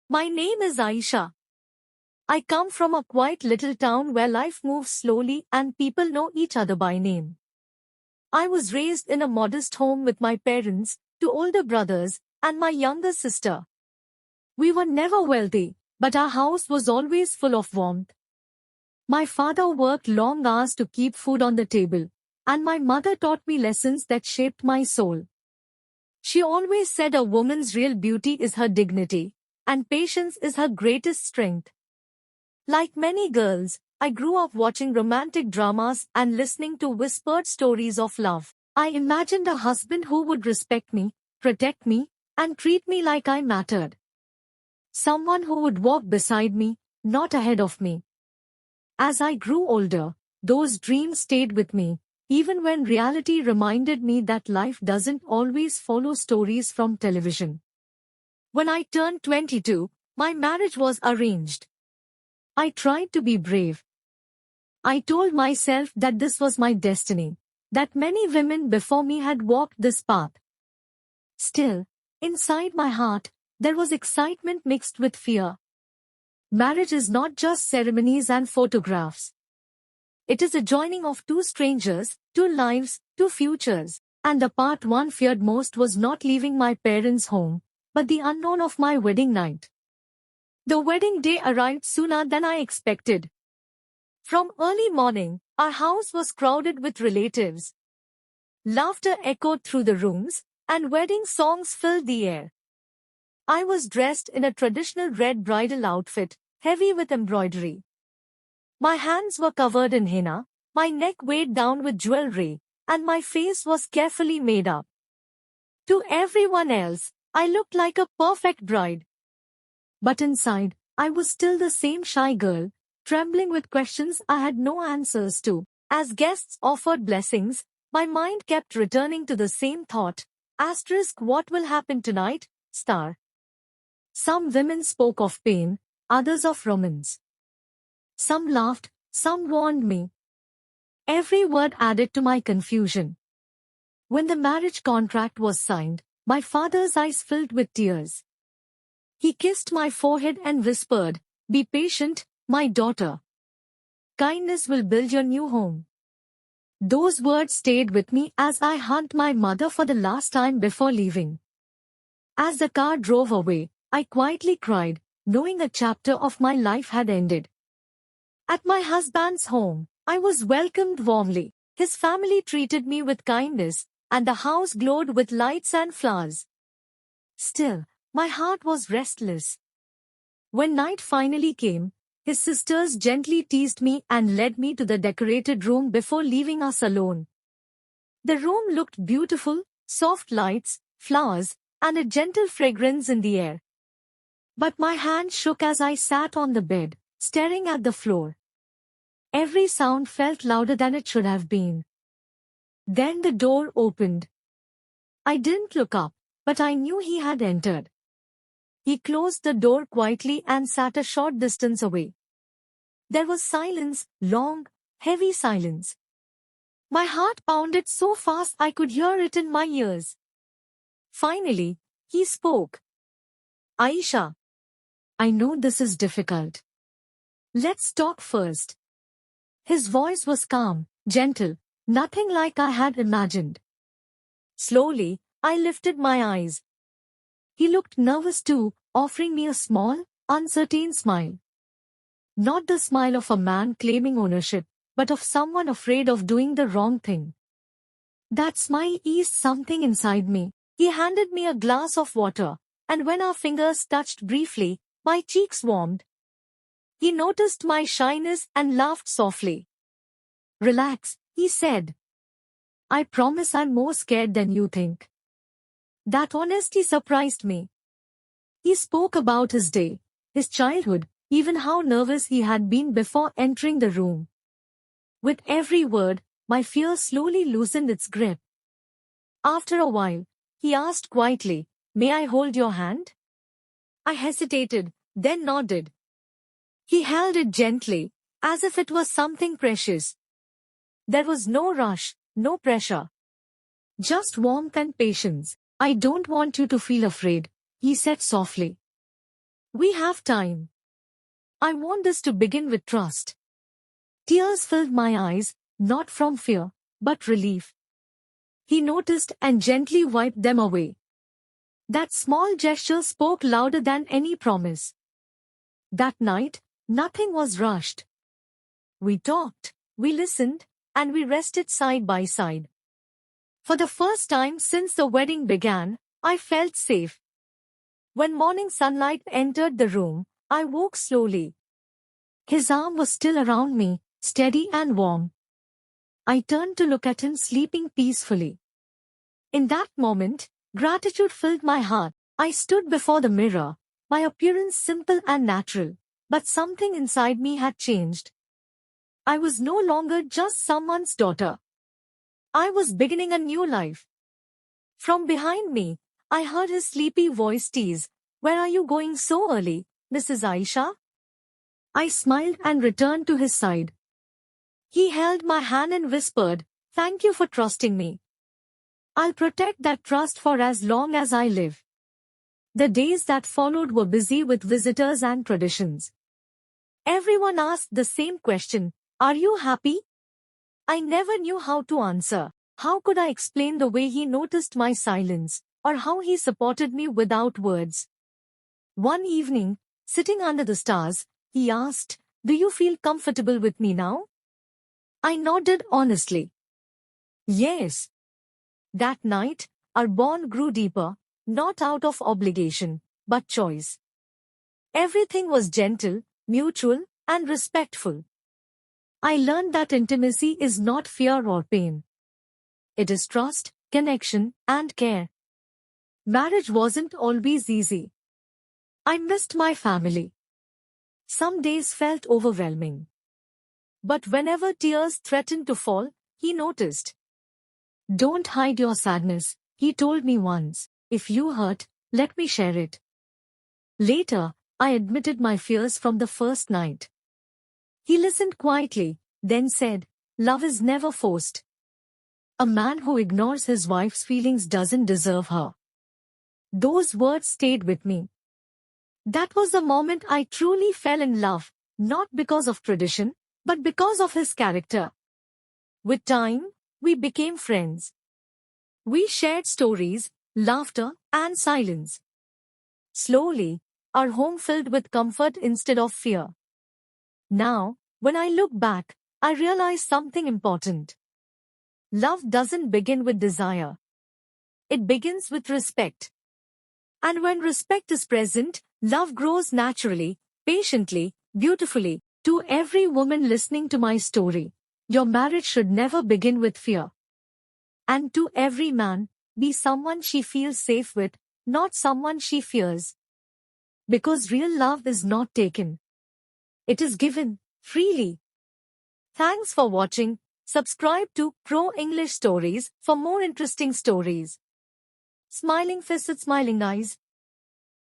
My name is Aisha. I come from a quiet little town where life moves slowly and people know each other by name. I was raised in a modest home with my parents, two older brothers, and my younger sister. We were never wealthy, but our house was always full of warmth. My father worked long hours to keep food on the table, and my mother taught me lessons that shaped my soul. She always said a woman's real beauty is her dignity, and patience is her greatest strength. Like many girls, I grew up watching romantic dramas and listening to whispered stories of love. I imagined a husband who would respect me, protect me, and treat me like I mattered. Someone who would walk beside me, not ahead of me. As I grew older, those dreams stayed with me, even when reality reminded me that life doesn't always follow stories from television. When I turned 22, my marriage was arranged. I tried to be brave. I told myself that this was my destiny, that many women before me had walked this path. Still, inside my heart, there was excitement mixed with fear. Marriage is not just ceremonies and photographs. It is a joining of two strangers, two lives, two futures, and the part one feared most was not leaving my parents' home, but the unknown of my wedding night. The wedding day arrived sooner than I expected. From early morning, our house was crowded with relatives. Laughter echoed through the rooms, and wedding songs filled the air. I was dressed in a traditional red bridal outfit, heavy with embroidery. My hands were covered in henna, my neck weighed down with jewelry, and my face was carefully made up. To everyone else, I looked like a perfect bride. But inside, I was still the same shy girl, trembling with questions I had no answers to. As guests offered blessings, my mind kept returning to the same thought, asterisk what will happen tonight, star. Some women spoke of pain, others of romance. Some laughed, some warned me. Every word added to my confusion. When the marriage contract was signed, my father's eyes filled with tears. He kissed my forehead and whispered, "Be patient, my daughter. Kindness will build your new home." Those words stayed with me as I hugged my mother for the last time before leaving. As the car drove away, I quietly cried, knowing a chapter of my life had ended. At my husband's home, I was welcomed warmly. His family treated me with kindness, and the house glowed with lights and flowers. Still, my heart was restless. When night finally came, his sisters gently teased me and led me to the decorated room before leaving us alone. The room looked beautiful, soft lights, flowers, and a gentle fragrance in the air. But my hand shook as I sat on the bed, staring at the floor. Every sound felt louder than it should have been. Then the door opened. I didn't look up, but I knew he had entered. He closed the door quietly and sat a short distance away. There was silence, long, heavy silence. My heart pounded so fast I could hear it in my ears. Finally, he spoke. "Aisha, I know this is difficult. Let's talk first." His voice was calm, gentle, nothing like I had imagined. Slowly, I lifted my eyes. He looked nervous too, offering me a small, uncertain smile. Not the smile of a man claiming ownership, but of someone afraid of doing the wrong thing. That smile eased something inside me. He handed me a glass of water, and when our fingers touched briefly, my cheeks warmed. He noticed my shyness and laughed softly. "Relax," he said. "I promise I'm more scared than you think." That honesty surprised me. He spoke about his day, his childhood, even how nervous he had been before entering the room. With every word, my fear slowly loosened its grip. After a while, he asked quietly, "May I hold your hand?" I hesitated, then nodded. He held it gently, as if it was something precious. There was no rush, no pressure. Just warmth and patience. "I don't want you to feel afraid," he said softly. We have time. I want this to begin with trust. Tears filled my eyes, not from fear, but relief. He noticed and gently wiped them away. That small gesture spoke louder than any promise. That night, nothing was rushed. We talked, we listened, and we rested side by side. For the first time since the wedding began, I felt safe. When morning sunlight entered the room, I woke slowly. His arm was still around me, steady and warm. I turned to look at him sleeping peacefully. In that moment, gratitude filled my heart. I stood before the mirror, my appearance simple and natural, but something inside me had changed. I was no longer just someone's daughter. I was beginning a new life. From behind me, I heard his sleepy voice tease, "Where are you going so early, Mrs. Aisha?" I smiled and returned to his side. He held my hand and whispered, "Thank you for trusting me. I'll protect that trust for as long as I live." The days that followed were busy with visitors and traditions. Everyone asked the same question, "Are you happy?" I never knew how to answer. How could I explain the way he noticed my silence, or how he supported me without words? One evening, sitting under the stars, he asked, "Do you feel comfortable with me now?" I nodded honestly. Yes. That night, our bond grew deeper, not out of obligation, but choice. Everything was gentle, mutual, and respectful. I learned that intimacy is not fear or pain. It is trust, connection, and care. Marriage wasn't always easy. I missed my family. Some days felt overwhelming. But whenever tears threatened to fall, he noticed. "Don't hide your sadness," he told me once. "If you hurt, let me share it." Later, I admitted my fears from the first night. He listened quietly, then said, "Love is never forced. A man who ignores his wife's feelings doesn't deserve her." Those words stayed with me. That was the moment I truly fell in love, not because of tradition, but because of his character. With time, we became friends. We shared stories, laughter, and silence. Slowly, our home filled with comfort instead of fear. Now, when I look back, I realize something important. Love doesn't begin with desire. It begins with respect. And when respect is present, love grows naturally, patiently, beautifully. To every woman listening to my story, your marriage should never begin with fear. And to every man, be someone she feels safe with, not someone she fears. Because real love is not taken. It is given, freely. Thanks for watching. Subscribe to Pro English Stories for more interesting stories. Smiling face with smiling eyes.